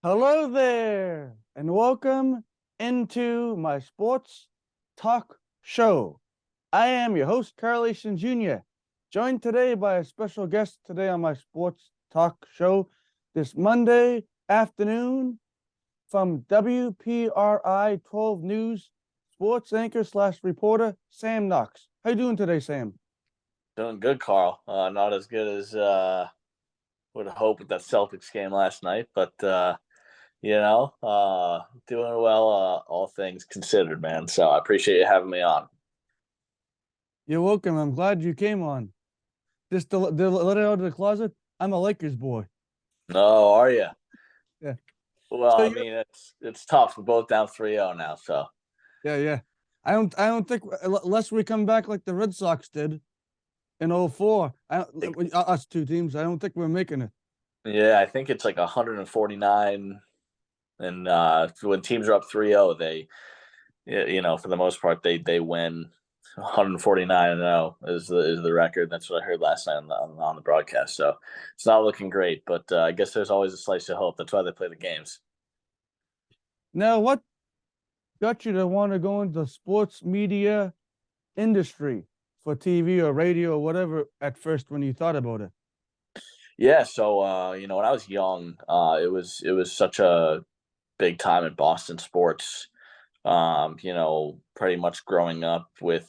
Hello there, and welcome into my sports talk show. I am your host, Carl Achin Jr., joined today by a special guest today on my sports talk show this Monday afternoon from WPRI 12 News sports anchor slash reporter, Sam Knox. How you doing today, Sam? Doing good, Carl. Not as good as would hope with that Celtics game last night, but doing well. All things considered, man. So I appreciate you having me on. You're welcome. I'm glad you came on. Just to let it out of the closet, I'm a Lakers boy. Oh, are you? Yeah. Well, So I you mean, it's tough. We're both down 3-0 now, so yeah. I don't think unless we come back like the Red Sox did in '04, us two teams, I don't think we're making it. yeah, I think it's like 149, and when teams are up 3-0, for the most part, they win 149-0 is the record. That's what I heard last night on the broadcast. So it's not looking great, but I guess there's always a slice of hope. That's why they play the games. Now, what got you to want to go into sports media industry for TV or radio or whatever at first when you thought about it? Yeah. So when I was young, it was such a big time in Boston sports. Pretty much growing up with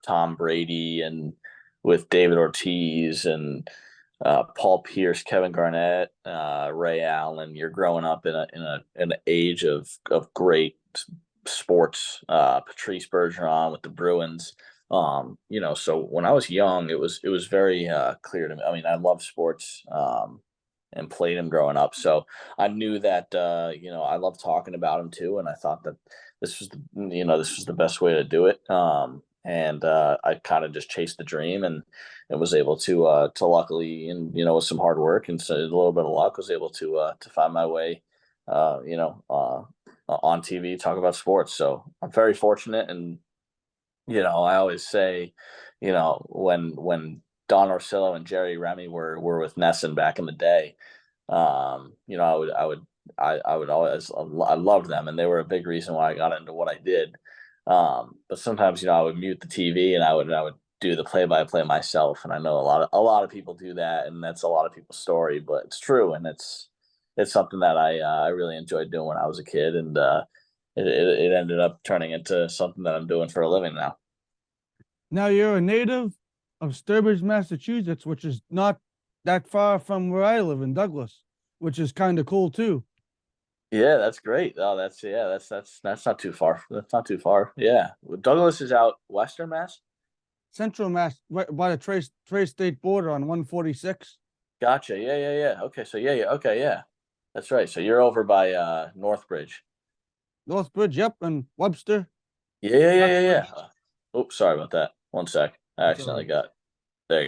Tom Brady and with David Ortiz and Paul Pierce, Kevin Garnett, Ray Allen. You're growing up in an age of great sports. Patrice Bergeron with the Bruins. So when I was young, it was very clear to me. I mean, I love sports. And played him growing up. So I knew that I loved talking about him too, and I thought that this was the best way to do it. And I kind of just chased the dream and was able to luckily, and with some hard work and so a little bit of luck, was able to find my way, on TV, talk about sports. So I'm very fortunate, and I always say, when Don Orsillo and Jerry Remy were with Nesson back in the day, I would always I loved them, and they were a big reason why I got into what I did. But sometimes I would mute the TV and I would do the play by play myself, and I know a lot of people do that, and that's a lot of people's story, but it's true, and it's something that I really enjoyed doing when I was a kid, and it ended up turning into something that I'm doing for a living now. Now you're a native of Sturbridge, Massachusetts, which is not that far from where I live in Douglas, which is kind of cool too. Yeah, that's great. Oh, that's not too far. That's not too far. Yeah, Douglas is out Western Mass. Central Mass, right by the Tri State border on 146. Gotcha. Yeah, yeah, yeah. Okay, so yeah. Okay, yeah, that's right. So you're over by Northbridge. Northbridge, yep, and Webster. Yeah, yeah, yeah, yeah, yeah. Stockbridge. Oops, sorry about that. One sec. I That's all accidentally right. got. There you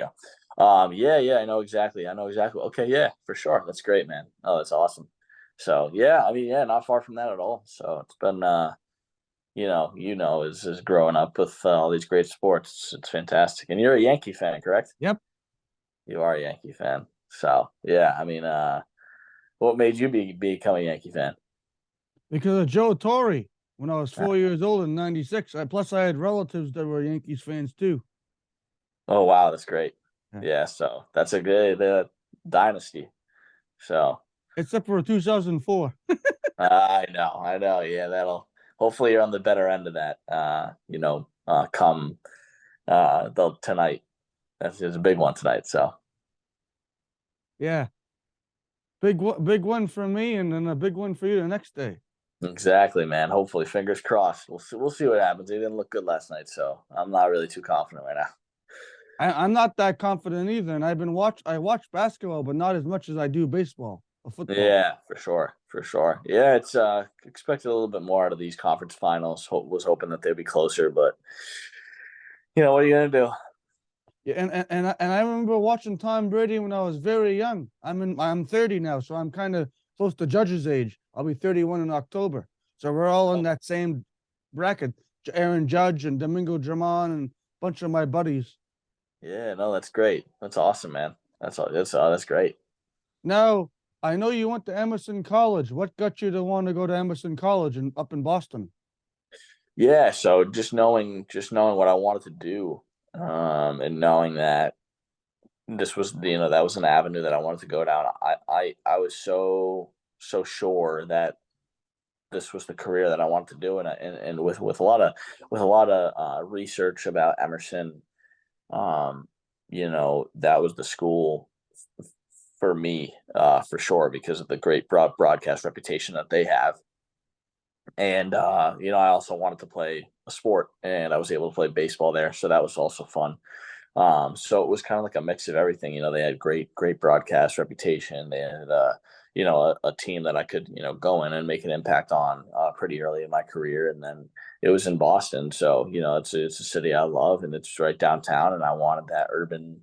go. Yeah, yeah. I know exactly. I know exactly. Okay, yeah, for sure. That's great, man. Oh, that's awesome. So yeah, I mean, yeah, not far from that at all. So it's been is growing up with all these great sports. It's fantastic. And you're a Yankee fan, correct? Yep, You are a Yankee fan. So yeah, I mean, what made you become a Yankee fan? because of Joe Torre when I was Uh, 4 years old in '96. Plus, I had relatives that were Yankees fans too. Oh wow, that's great. Yeah. Yeah, so that's a good dynasty. So Except for 2004. I know. Yeah, that'll hopefully you're on the better end of that. Come tonight. That's a big one tonight. So Yeah, big one for me, and then a big one for you the next day. exactly, man. Hopefully, fingers crossed. We'll see what happens. They didn't look good last night, so I'm not really too confident right now. I'm not that confident either, and I watch basketball, but not as much as I do baseball or football. Yeah, for sure, for sure. Yeah, it's expected a little bit more out of these conference finals. Was hoping that they'd be closer, but what are you gonna do? Yeah, and I remember watching Tom Brady when I was very young. I'm 30 now, so I'm kind of close to Judge's age. I'll be 31 in October. So we're all in that same bracket. Aaron Judge and Domingo Drummond and a bunch of my buddies. Yeah, no, that's great. That's awesome, man. That's great. Now, I know you went to Emerson College. What got you to want to go to Emerson College up in Boston? Yeah, so just knowing what I wanted to do, and knowing that this was that was an avenue that I wanted to go down. I was so sure that this was the career that I wanted to do, and with a lot of research about Emerson, that was the school for me, for sure, because of the great broadcast reputation that they have. And I also wanted to play a sport, and I was able to play baseball there, so that was also fun. So it was kind of like a mix of everything. They had great broadcast reputation. They had, a team that I could, go in and make an impact on pretty early in my career. And then it was in Boston. So, it's a city I love, and it's right downtown. And I wanted that urban,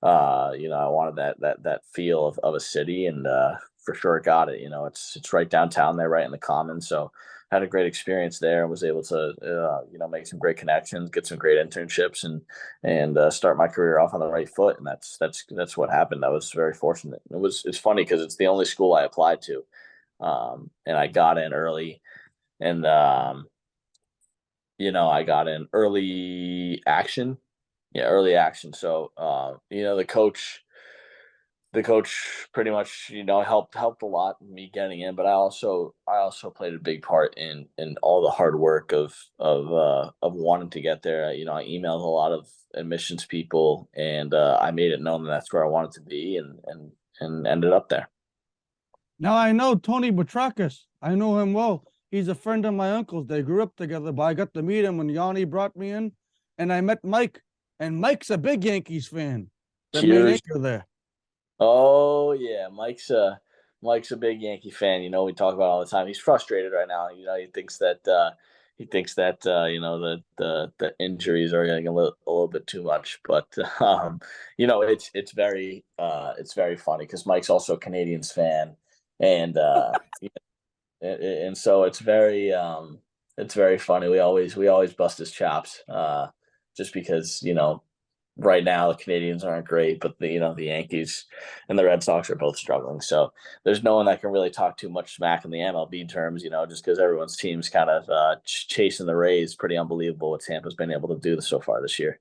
I wanted that feel of a city, and for sure got it. It's right downtown there, right in the Commons. So had a great experience there, and was able to, make some great connections, get some great internships, and start my career off on the right foot. And that's what happened. I was very fortunate. It's funny because it's the only school I applied to, and I got in early, and I got in early action. Yeah, early action. So, the coach pretty much helped a lot in me getting in, but I also played a big part in all the hard work of wanting to get there. I emailed a lot of admissions people, and I made it known that that's where I wanted to be, and ended up there. Now I know Tony Batrakis. I know him well. He's a friend of my uncle's. They grew up together, but I got to meet him when Yanni brought me in, and I met Mike. And Mike's a big Yankees fan. The main Cheers. anchor there. Oh yeah, Mike's a big Yankee fan. We talk about it all the time. He's frustrated right now. He thinks that the injuries are getting a little bit too much. But it's very funny because Mike's also a Canadians fan, and and so it's very funny. We always bust his chops, just because right now the Canadians aren't great, but the Yankees and the Red Sox are both struggling. So there's no one that can really talk too much smack in the MLB terms, just because everyone's team's kind of chasing the Rays. Pretty unbelievable what Tampa's been able to do so far this year.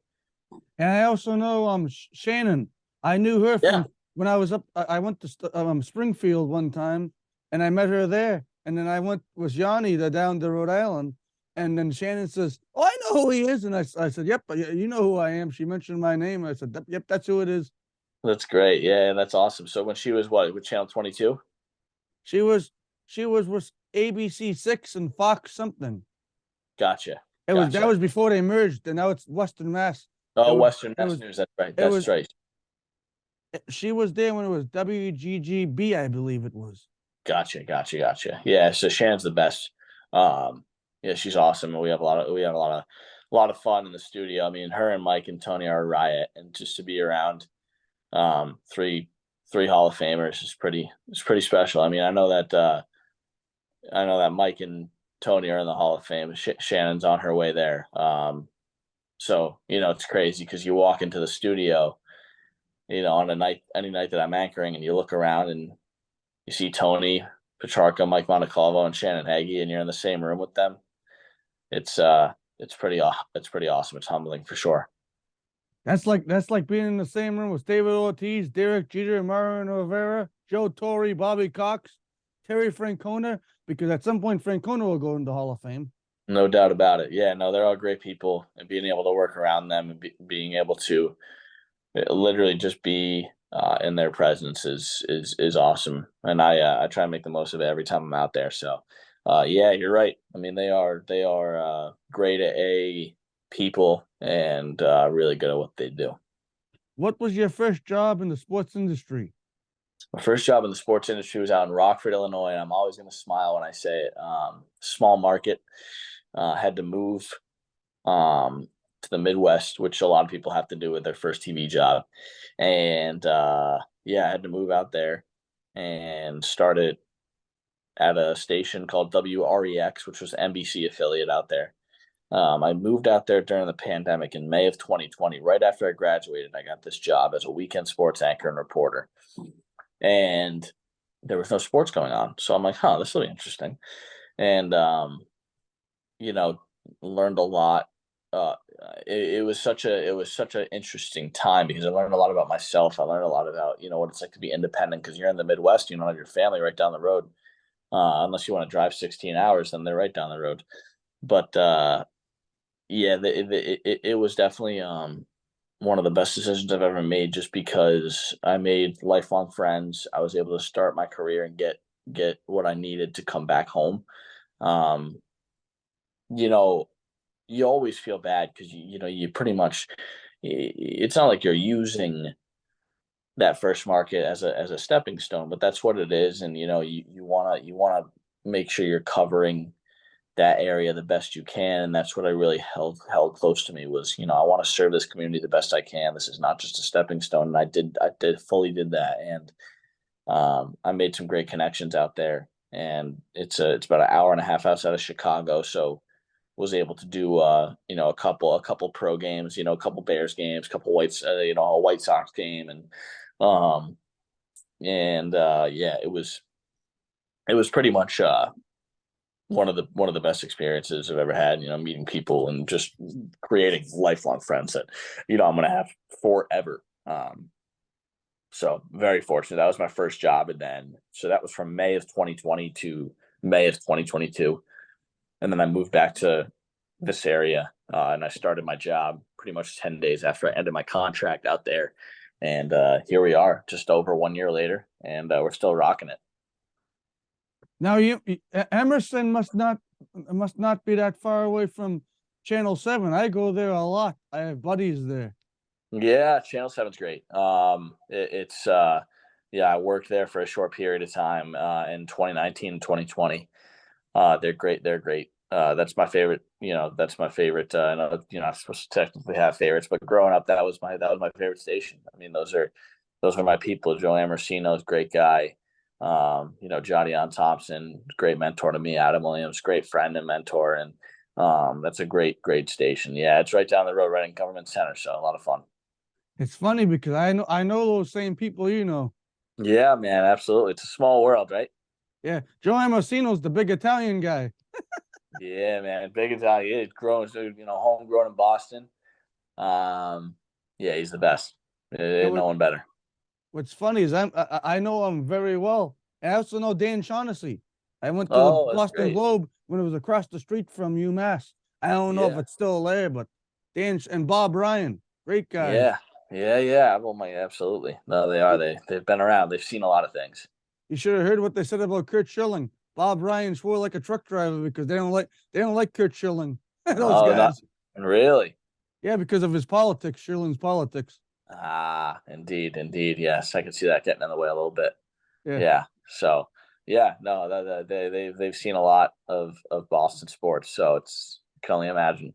And I also know Shannon. I knew her Yeah, from when I was up. I went to Springfield one time, and I met her there. And then I went with Yanni down to Rhode Island. And then Shannon says, "Oh, I know who he is." And I said, "Yep, you know who I am." She mentioned my name. I said, "Yep, that's who it is." that's great. Yeah, that's awesome. So when she was what with Channel 22? She was she was with ABC 6 and Fox something. Gotcha, That gotcha. was before they merged, and now it's Western Mass. It Oh, was Western it Mass was News. That's right. it was That's right. she was there when it was WGGB, I believe it was. Gotcha. Yeah, so Shannon's the best. Yeah, she's awesome, and we have a lot of fun in the studio. I mean, her and Mike and Tony are a riot, and just to be around three Hall of Famers is pretty special. I mean, I know that Mike and Tony are in the Hall of Fame. Shannon's on her way there. So it's crazy because you walk into the studio, on any night that I'm anchoring, and you look around and you see Tony Petrarca, Mike Montecalvo, and Shannon Hagee, and you're in the same room with them. It's pretty awesome. It's humbling for sure. That's like being in the same room with David Ortiz, Derek Jeter, Mariano Rivera, Joe Torre, Bobby Cox, Terry Francona, because at some point Francona will go into Hall of Fame. No doubt about it. Yeah, no, they're all great people, and being able to work around them, and being able to literally just be in their presence is awesome. And I try to make the most of it every time I'm out there. So yeah, you're right. I mean, they are grade A people, and really good at what they do. What was your first job in the sports industry? My first job in the sports industry was out in Rockford, Illinois, and I'm always going to smile when I say it. Small market. Had to move to the Midwest, which a lot of people have to do with their first TV job. And yeah, I had to move out there and started at a station called WREX, which was NBC affiliate out there. I moved out there during the pandemic in May of 2020. Right after I graduated, I got this job as a weekend sports anchor and reporter. And there was no sports going on. So I'm like, huh, this will be interesting. And you know, learned a lot. It was such an interesting time because I learned a lot about myself. I learned a lot about what it's like to be independent because you're in the Midwest. You don't have your family right down the road, unless you want to drive 16 hours. Then they're right down the road. But yeah, it was definitely one of the best decisions I've ever made, just because I made lifelong friends. I was able to start my career and get what I needed to come back home. Um, you know, you always feel bad because you pretty much it's not like you're using that first market as a stepping stone, but that's what it is. And you wanna make sure you're covering that area the best you can. And that's what I really held close to me was, I want to serve this community the best I can. This is not just a stepping stone. And I fully did that. And I made some great connections out there. And it's about an hour and a half outside of Chicago. So was able to do a couple pro games, a couple Bears games, a couple a White Sox game, um yeah, it was pretty much one of the best experiences I've ever had. Meeting people and just creating lifelong friends that I'm gonna have forever. So very fortunate. That was my first job, and then so that was from May of 2020 to May of 2022, and then I moved back to this area, and I started my job pretty much 10 days after I ended my contract out there, and here we are, just over 1 year later, and we're still rocking it. Now Emerson must not be that far away from Channel 7. I go there a lot. I have buddies there. Yeah, Channel 7's great. It's yeah, I worked there for a short period of time in 2019 and 2020. They're great. They're great. That's my favorite. That's my favorite. I know you're not supposed to technically have favorites, but growing up, that was my favorite station. I mean, those are my people. Joe Amorosino's a great guy. Johnny on Thompson, great mentor to me. Adam Williams, great friend and mentor, and that's a great station. Yeah, it's right down the road, right in Government Center, so a lot of fun. It's funny because I know those same people you know. Yeah, man, absolutely. It's a small world, right? Yeah, Joe Amosino's the big Italian guy. Yeah, man, big Italian. He's grown, so homegrown in Boston. Yeah, he's the best. Yeah, No one better. what's funny is I know him very well. I also know Dan Shaughnessy. I went to the Oh, that's Boston great. Globe when it was across the street from UMass. I don't know if Yeah, it's still there, but and Bob Ryan, great guys. yeah, yeah. Oh my, absolutely. No, they are. They've been around. They've seen a lot of things. You should have heard what they said about Kurt Schilling. Bob Ryan swore like a truck driver because they don't like Kurt Schilling. Those Oh, not guys. really. Yeah, because of his politics, Schilling's politics. Ah, indeed, indeed. Yes, I can see that getting in the way a little bit. Yeah. Yeah. So, yeah, no, they've seen a lot of Boston sports, so it's I can only imagine.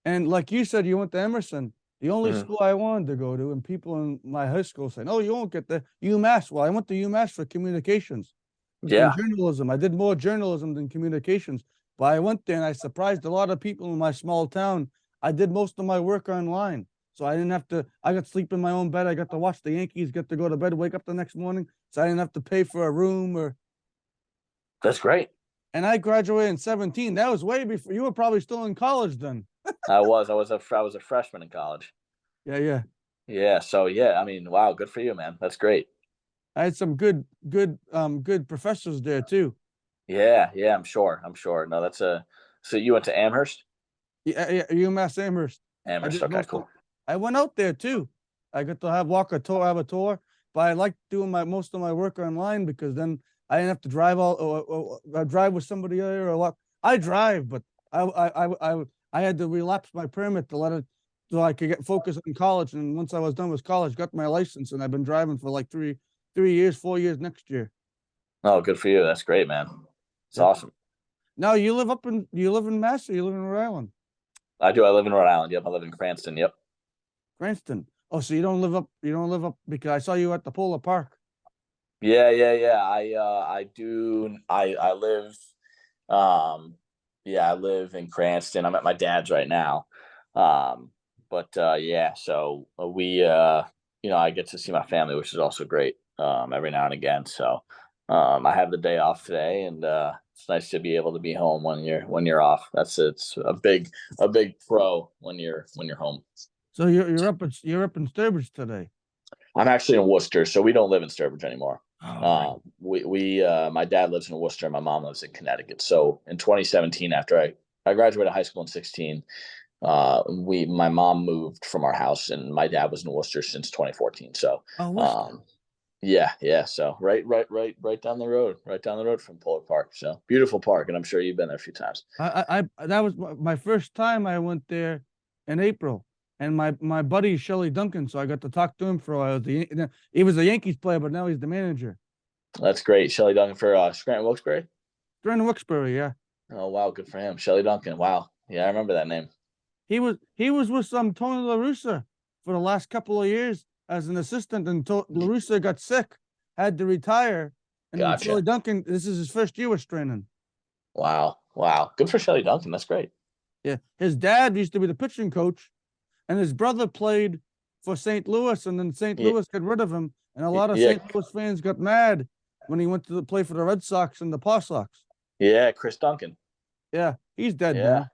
And like you said, you went to Emerson, the only Mhm. school I wanted to go to, and people in my high school saying, "Oh, you won't get the UMass." Well, I went to UMass for communications and Yeah, journalism. I did more journalism than communications, but I went there and I surprised a lot of people in my small town. I did most of my work online, so I didn't have to. I got to sleep in my own bed. I got to watch the Yankees, get to go to bed, wake up the next morning, so I didn't have to pay for a room or. that's great. And I graduated in 17. That was way before you were probably still in college then. I was a freshman in college. Yeah, yeah. Yeah, so yeah, I mean, wow, good for you, man. That's great. I had some good professors there too. Yeah, yeah, I'm sure. No, so you went to Amherst? Yeah, yeah, UMass Amherst. I Amherst, did okay, most of. cool. I went out there too. I got to have a tour, but I like doing my most of my work online because then I didn't have to drive or drive with somebody there or what. I drive, but I had to relapse my permit to let it so I could get focused in college. And once I was done with college, got my license, and I've been driving for like 3 years, 4 years next year. Oh, good for you. That's great, man. It's Yep. awesome. Now you live in Mass or you live in Rhode Island? I do. I live in Rhode Island. Yep, I live in Cranston. Yep. Cranston. Oh, so you don't live up because I saw you at the Polar Park. Yeah, yeah, yeah. I do. I live. Um, yeah, I live in Cranston. I'm at my dad's right now. Um, but yeah, so we I get to see my family, which is also great. Every now and again. So I have the day off today, and it's nice to be able to be home when you're off. It's a big pro when you're home. So you're up in Sturbridge today. I'm actually in Worcester, so we don't live in Sturbridge anymore. Oh, right. My dad lives in Worcester, my mom lives in Connecticut. So in 2017, after I graduated high school in 16, my mom moved from our house, and my dad was in Worcester since 2014. So Oh, Worcester. um, yeah. So right down the road, right down the road from Polar Park. So beautiful park, and I'm sure you've been there a few times. I that was my first time I went there in April, and my buddy Shelly Duncan, so I got to talk to him for a while. He was a Yankees player, but now he's the manager. That's great. Shelley Duncan for Scranton Wilkes-Barre. Brandon Wilkes-Barre, yeah. Oh wow, good for him. Shelley Duncan. Wow. Yeah, I remember that name. He was with some Tony La Russa for the last couple of years as an assistant until La Russa got sick, had to retire, and then Shelly Gotcha. Duncan. This is his first year with Straining. Wow. Wow. Good for Shelley Duncan. That's great. Yeah, his dad used to be the pitching coach, and his brother played for St. Louis, and then St. Yeah, Louis got rid of him, and a lot of yeah, St. Louis fans got mad when he went to play for the Red Sox and the Paw Sox. yeah. Chris Duncan. Yeah, he's dead Yeah. now.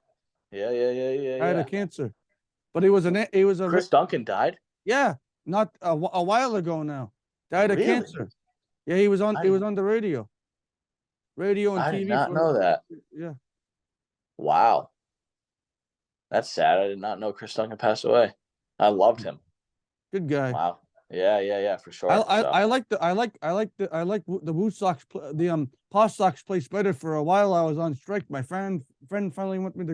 Died Yeah. of cancer, but he was a Chris Duncan died. yeah, not a while ago now. Died of Really? cancer. Yeah, he was on I he was didn't. on the radio and I did TV not for know that. yeah, Wow. That's sad. I did not know Chris Duncan passed away. I loved him. good guy. Wow. Yeah. For I sure. I, So I like the I like I like the I like the Woo Sox the Paw Sox place better for a while. I was on strike. My friend finally got me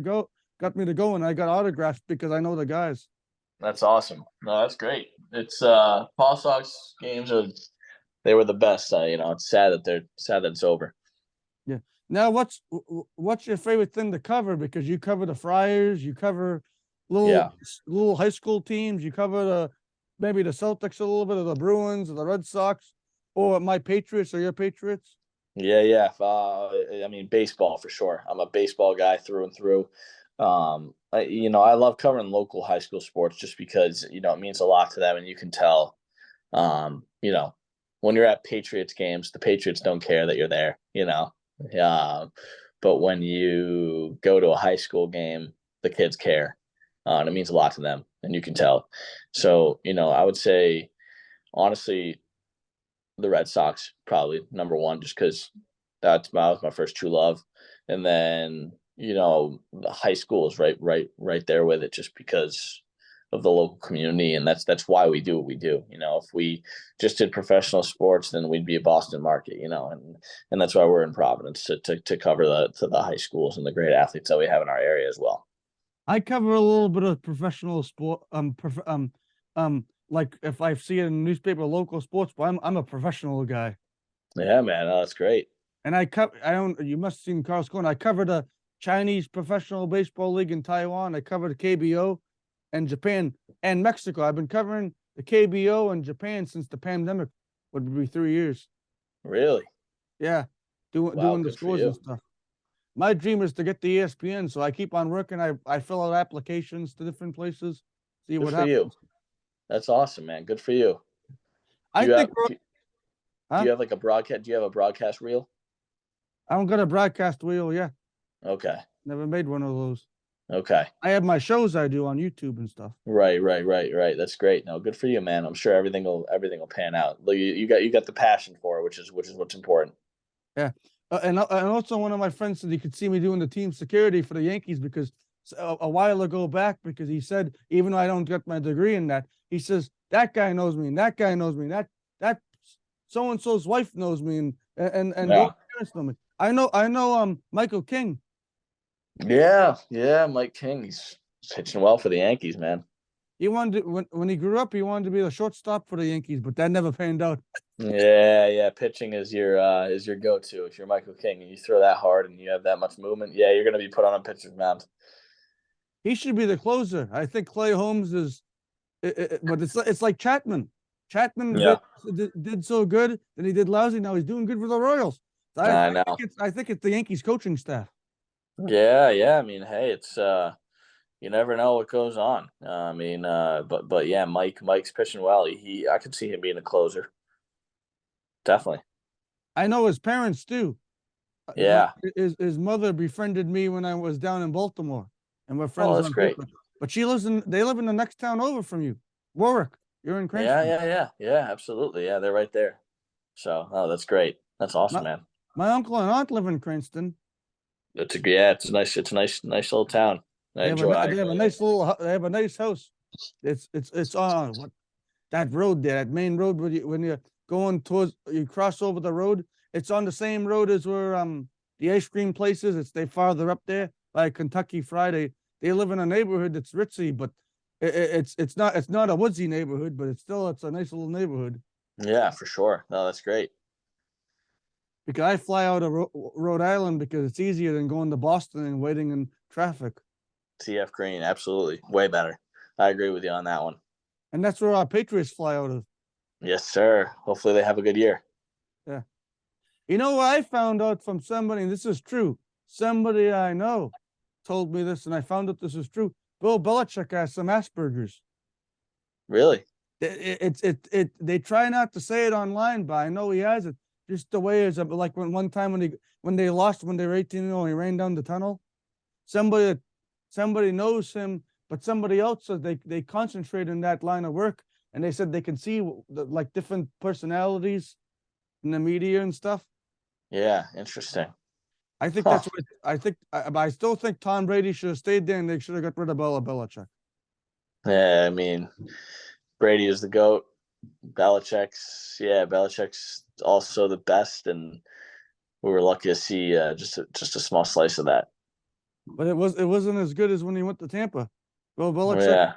to go, and I got autographs because I know the guys. that's awesome. No, that's great. It's Paul Sox games are they were the best. It's sad that it's over. Yeah. Now, what's your favorite thing to cover? Because you cover the Friars, you cover Yeah. little high school teams, you cover maybe the Celtics a little bit, of the Bruins, or the Red Sox, or my Patriots or your Patriots. Yeah. I mean, baseball for sure. I'm a baseball guy through and through. I love covering local high school sports just because it means a lot to them, and you can tell. Um, you know, when you're at Patriots games, the Patriots don't care that you're there. But when you go to a high school game, the kids care, and it means a lot to them, and you can tell. So I would say honestly the Red Sox probably number one, just because that was my first true love, and then the high school is right there with it, just because of the local community, and that's why we do what we do. If we just did professional sports, then we'd be a Boston market, and that's why we're in Providence to cover the high schools and the great athletes that we have in our area as well. I cover a little bit of professional sport, like if I see it in the newspaper, local sports, but I'm a professional guy. Yeah, man, that's great. And I don't, you must have seen Carl's Corner. I covered the Chinese Professional Baseball League in Taiwan. I covered the KBO and Japan and Mexico. I've been covering the KBO and Japan since the pandemic would be 3 years. Really? Yeah. Wow, Doing the good for scores and you. stuff. My dream is to get the ESPN, so I keep on working. I fill out applications to different places, see Good what for you. happens. That's awesome, man. Good for you. Do I you think, have do huh? you have like a broadcast? Do you have a broadcast reel? I don't got a broadcast wheel yet. Okay. Never made one of those. Okay. I have my shows I do on YouTube and stuff. Right. That's great. No, good for you, man. I'm sure everything will pan out. Look, you got the passion for it, which is what's important. Yeah. And also one of my friends said he could see me doing the team security for the Yankees because a while ago back, because he said, even though I don't get my degree in that, he says, that guy knows me and that guy knows me. And that so and so's wife knows me and those Yeah. parents know me. I know Michael King. Yeah. Mike King, he's pitching well for the Yankees, man. He wanted to, when he grew up, he wanted to be a shortstop for the Yankees, but that never panned out. Yeah. Pitching is your go-to. If you're Michael King and you throw that hard and you have that much movement, yeah, you're gonna be put on a pitcher's mound. He should be the closer. I think Clay Holmes is, but it's like Chapman. Chapman Yeah. did so good, then he did lousy. Now he's doing good for the Royals. So I know. I think it's the Yankees coaching staff. Yeah. I mean, hey, it's you never know what goes on. I mean, but yeah, Mike's pitching well. I could see him being a closer. Definitely. I know his parents too. Yeah. His mother befriended me when I was down in Baltimore, and we're Oh, friends that's on great. Facebook. But they live in the next town over from you, Warwick. You're in Yeah, Cranston. yeah, absolutely. Yeah, they're right there. So, oh, that's great. That's awesome, My, man. my uncle and aunt live in Cranston. It's a nice little town. I enjoy. I They have a really. nice little they have a nice house. It's on what that road there, that main road when you're going towards you cross over the road. It's on the same road as where the ice cream place is. They farther up there by Kentucky Friday. They live in a neighborhood that's ritzy, but it's not a woodsy neighborhood, but it's a nice little neighborhood. Yeah, for sure. No, that's great. Because I fly out of Rhode Island because it's easier than going to Boston and waiting in traffic. TF Green, absolutely, way better. I agree with you on that one. And that's where our Patriots fly out of. Yes, sir. Hopefully, they have a good year. Yeah. You know what I found out from somebody, and this is true. Somebody I know told me this, and I found out this is true. Bill Belichick has some Asperger's. Really? They try not to say it online, but I know he has it. Just the way is like one time when they lost when they were 18, he ran down the tunnel. Somebody somebody knows him, but somebody else says they concentrate in that line of work, and they said they can see like different personalities in the media and stuff. Yeah, interesting. I think Huh. that's what but I still think Tom Brady should have stayed there, and they should have got rid of Belichick. Yeah, I mean, Brady is the GOAT. Belichick's also the best, and we were lucky to see just a small slice of that. But it wasn't as good as when he went to Tampa. Well, Belichick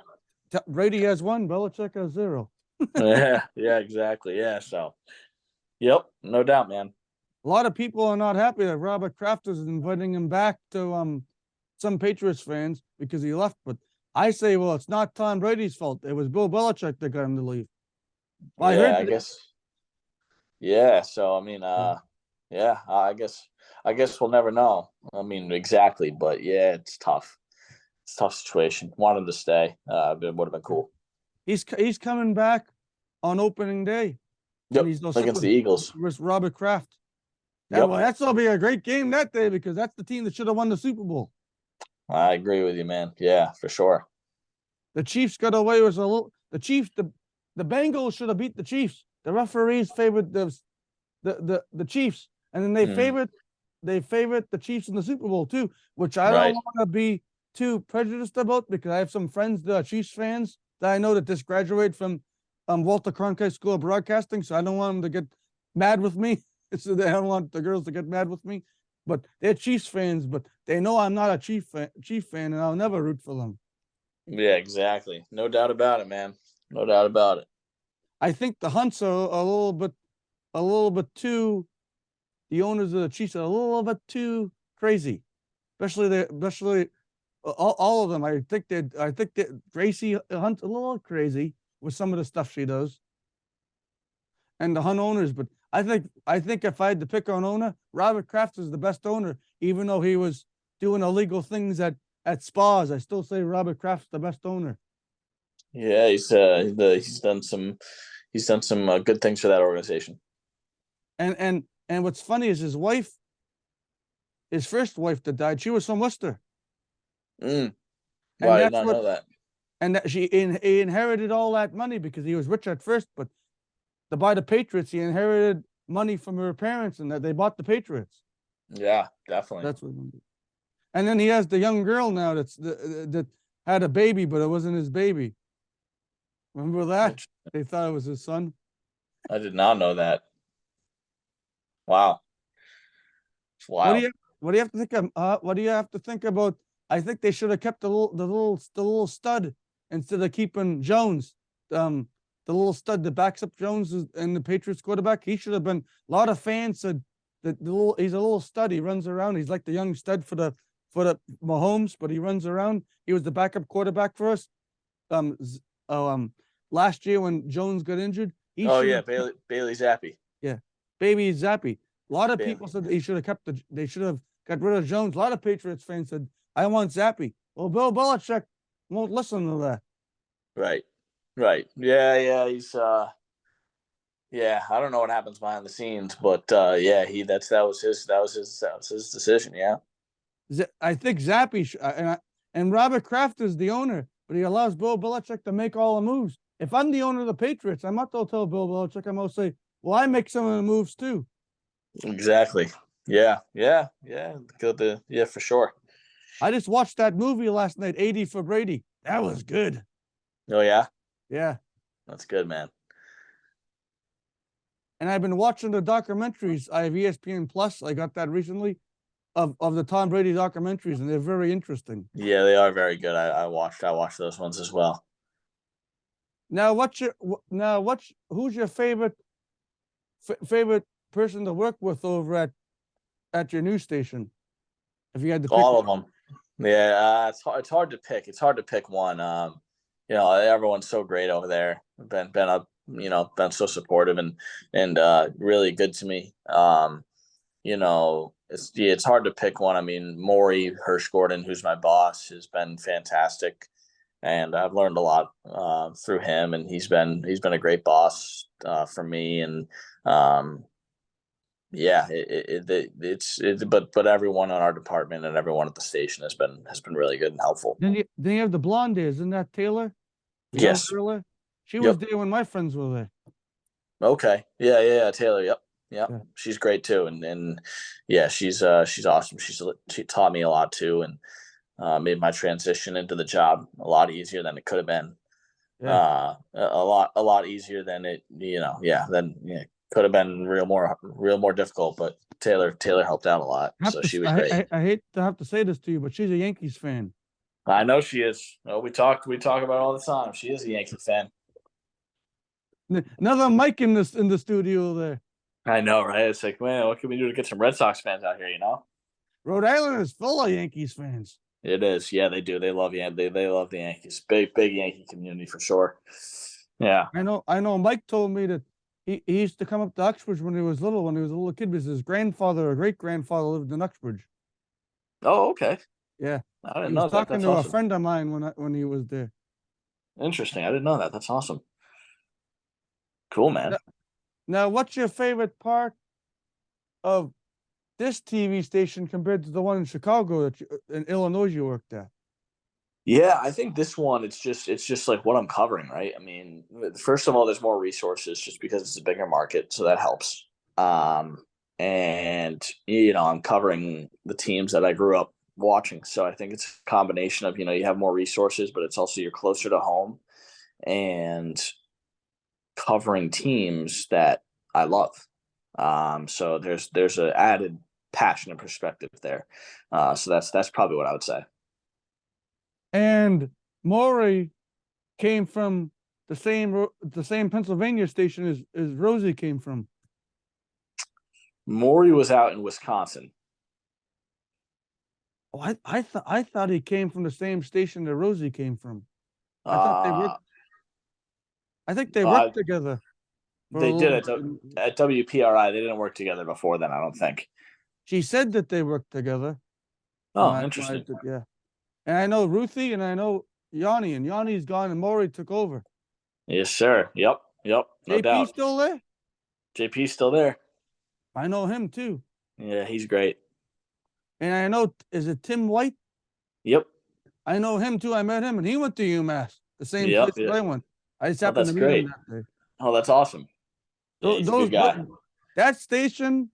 Yeah, Brady has one, Belichick has zero. yeah, exactly. Yeah, so, yep, no doubt, man. A lot of people are not happy that Robert Kraft is inviting him back to some Patriots fans because he left. But I say, well, it's not Tom Brady's fault. It was Bill Belichick that got him to leave. Well, I Yeah, heard I that. guess. Yeah, so I mean, yeah, I guess we'll never know. I mean, exactly, but yeah, it's tough. It's a tough situation. Want him to stay. It would have been cool. He's coming back on opening day, and Yep, he's sit against the Eagles. with Robert Kraft. Yep, That's gonna be a great game that day because that's the team that should have won the Super Bowl. I agree with you, man. Yeah, for sure. The Chiefs got away with a little. The Bengals should have beat the Chiefs. The referees favored the Chiefs, and then Mm, they favored the Chiefs in the Super Bowl too, which I don't right. want to be too prejudiced about because I have some friends that are Chiefs fans that I know that just graduated from Walter Cronkite School of Broadcasting, so I don't want them to get mad with me. So I don't want the girls to get mad with me. But they're Chiefs fans, but they know I'm not a Chief fan, and I'll never root for them. Yeah, exactly. No doubt about it, man. No doubt about it. I think the Hunts are a little bit too. The owners of the Chiefs are a little bit too crazy, especially all of them. I think that Gracie Hunt's a little crazy with some of the stuff she does, and the Hunt owners. But I think if I had to pick an owner, Robert Kraft is the best owner, even though he was doing illegal things at spas. I still say Robert Kraft's the best owner. Yeah, he's done some good things for that organization. And what's funny is his first wife that died, she was from Worcester, Mm. Well, and I did that's not what know that. and that he inherited all that money because he was rich at first, but to buy the Patriots, he inherited money from her parents, and that they bought the Patriots. Yeah, definitely. That's what. And then he has the young girl now that had a baby, but it wasn't his baby. Remember that? They thought it was his son. I did not know that. Wow, it's What do wild. you what do you have to think of? What do you have to think about? I think they should have kept the little stud instead of keeping Jones. The little stud that backs up Jones and the Patriots quarterback. He should have been. A lot of fans said that he's a little stud. He runs around. He's like the young stud for the Mahomes, but he runs around. He was the backup quarterback for us. Um, oh, last year when Jones got injured, he Oh should yeah, have. Bailey Zappi. Yeah, baby Zappy. A lot of Bailey. people said that he should have kept they should have got rid of Jones. A lot of Patriots fans said, I want Zappy. Well, Bill Belichick won't listen to that. Right. Right. Yeah, yeah. He's Yeah, I don't know what happens behind the scenes, but yeah, that was his decision. Yeah, I think Zappy and Robert Kraft is the owner, but he allows Bill Belichick to make all the moves. If I'm the owner of the Patriots, I might tell Bill Belichick, I'm going to say, well, I make some of the moves too. exactly. Yeah, yeah, yeah. Yeah, for sure. I just watched that movie last night, 80 for Brady. That was good. Oh yeah, Yeah. that's good, man. And I've been watching the documentaries. I have ESPN Plus. I got that recently of the Tom Brady documentaries, and they're very interesting. Yeah, they are very good. I watched those ones as well. Now, who's your favorite person to work with over at your news station? If you had to pick All one. of them. Yeah, it's hard to pick. It's hard to pick one. Everyone's so great over there. Been so supportive and really good to me. It's hard to pick one. I mean, Maury Hirsch Gordon, who's my boss, has been fantastic, and I've learned a lot through him. And he's been a great boss for me. And um, yeah, but everyone in our department and everyone at the station has been really good and helpful. Then you have the blonde there, isn't that Taylor? The young Yes. girl there? She was Yep. there when my friends were there. Okay. Yeah. Yeah. Yeah. Taylor. Yep. Yep. Yeah. She's great too, and yeah, she's awesome. She taught me a lot too, and made my transition into the job a lot easier than it could have been. Yeah. A lot easier than it. Could have been real more difficult, but Taylor helped out a lot, so she was great. I hate to have to say this to you, but she's a Yankees fan. I know she is. Oh, we talk about it all the time. She is a Yankee fan. Another Mike in the studio there. I know, right? It's like, man, what can we do to get some Red Sox fans out here? Rhode Island is full of Yankees fans. It is. Yeah, they do. They love They love the Yankees. Big Yankee community for sure. Yeah. I know Mike told me that he used to come up to Uxbridge when he was little, kid, because his grandfather or great grandfather lived in Uxbridge. Oh, okay. Yeah. I He didn't was know that. talking That's to a awesome. friend of mine when he was there. Interesting. I didn't know that. That's awesome. Cool, man. Now, what's your favorite part of this TV station compared to the one in Chicago in Illinois you worked at? Yeah, I think this one it's just like what I'm covering, right? I mean, first of all, there's more resources just because it's a bigger market, so that helps. And I'm covering the teams that I grew up watching, so I think it's a combination of you have more resources, but it's also you're closer to home and covering teams that I love. So there's an added passion and perspective there. So that's probably what I would say. And Maury came from the same Pennsylvania station as Rosie came from. Maury was out in Wisconsin. Oh, I thought he came from the same station that Rosie came from. I thought they Uh, worked. I think they worked together for a they did little. it at WPRI. They didn't work together before then, I don't think. She said that they worked together. Oh, interesting. Yeah, and I know Ruthie and I know Yanni, and Yanni's gone, and Maury took over. Yes, sir. Yep. No JP doubt. still there? JP's still there. I know him too, Yeah, he's great. and I know is it Tim White? Yep. I know him too. I met him, and he went to UMass, the same place Yep. I went. I just Oh, happened that's to meet him great. that day. Oh, that's awesome. Yeah, he's a good guy. That station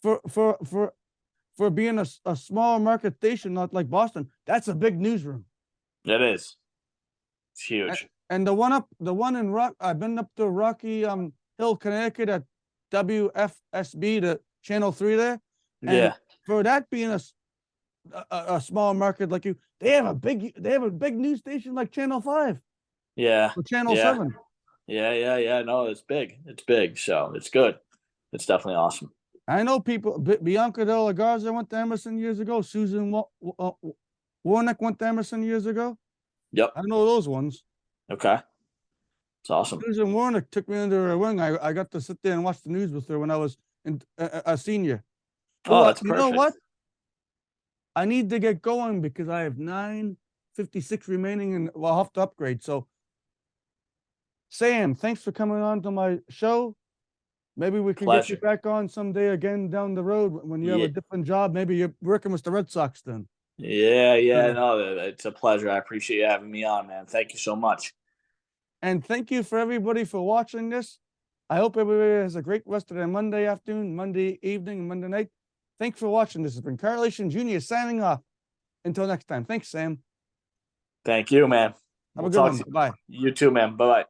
for being a small market station, not like Boston, that's a big newsroom. It is. It's huge. And the one in Rock, I've been up to Rocky Hill, Connecticut at WFSB, the Channel 3 there. And Yeah. for that being a small market like you, they have a big news station like Channel 5 Yeah. or Channel Yeah. 7. Yeah. No, it's big. It's big. So it's good. It's definitely awesome. I know people. Bianca De La Garza went to Emerson years ago. Susan Warnick went to Emerson years ago. Yep. I know those ones. Okay. It's awesome. Susan Warnick took me under her wing. I got to sit there and watch the news with her when I was a senior. Oh, that's you perfect. know what? I need to get going because I have 956 remaining, and I'll have to upgrade. So, Sam, thanks for coming on to my show. Maybe we can get you Pleasure. back on someday again down the road when you have Yeah. a different job. Maybe you're working with the Red Sox then. Yeah. No, it's a pleasure. I appreciate you having me on, man. Thank you so much. And thank you for everybody for watching this. I hope everybody has a great rest of their Monday afternoon, Monday evening, and Monday night. Thanks for watching. This has been Carlation Jr. signing off. Until next time. Thanks, Sam. Thank you, man. Have We'll a good talk one. to you. Bye. You too, man. Bye bye.